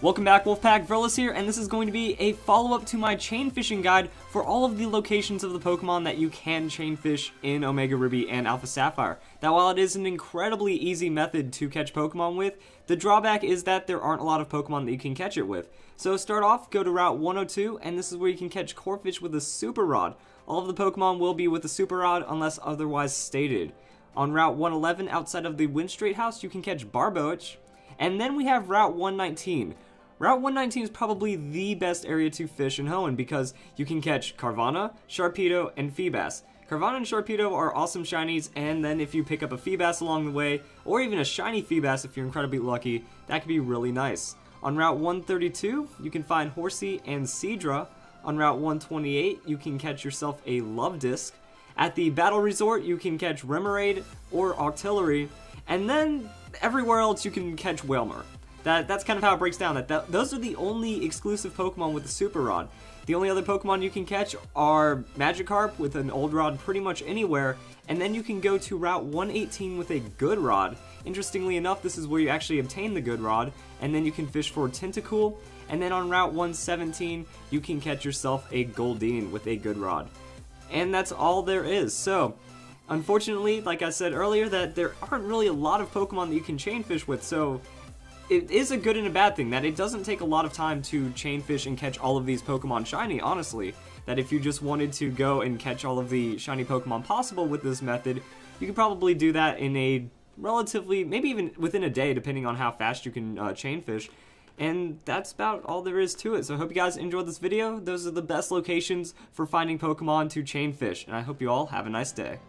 Welcome back, Wolfpack. Verlis here, and this is going to be a follow-up to my chain fishing guide for all of the locations of the Pokemon that you can chain fish in Omega Ruby and Alpha Sapphire. Now, while it is an incredibly easy method to catch Pokemon with, the drawback is that there aren't a lot of Pokemon that you can catch it with. So start off, go to Route 102, and this is where you can catch Corphish with a Super Rod. All of the Pokemon will be with a Super Rod unless otherwise stated. On Route 111, outside of the Windstreet House, you can catch Barboach. And then we have Route 119. Route 119 is probably the best area to fish in Hoenn because you can catch Carvana, Sharpedo, and Feebas. Carvana and Sharpedo are awesome shinies, and then if you pick up a Feebas along the way, or even a shiny Feebas if you're incredibly lucky, that could be really nice. On Route 132, you can find Horsea and Seadra. On Route 128, you can catch yourself a Luvdisc. At the Battle Resort, you can catch Remoraid or Octillery, and then everywhere else you can catch Wailmer. That's kind of how it breaks down. Those are the only exclusive Pokemon with the Super Rod. The only other Pokemon you can catch are Magikarp with an old rod pretty much anywhere, and then you can go to Route 118 with a good rod. Interestingly enough, this is where you actually obtain the good rod, and then you can fish for Tentacool, and then on Route 117, you can catch yourself a Goldeen with a good rod. And that's all there is. So, unfortunately, like I said earlier, that there aren't really a lot of Pokemon that you can chain fish with, so it is a good and a bad thing that it doesn't take a lot of time to chain fish and catch all of these Pokemon shiny, honestly. That if you just wanted to go and catch all of the shiny Pokemon possible with this method, you could probably do that in a relatively, maybe even within a day, depending on how fast you can chain fish. And that's about all there is to it. So I hope you guys enjoyed this video. Those are the best locations for finding Pokemon to chain fish, and I hope you all have a nice day.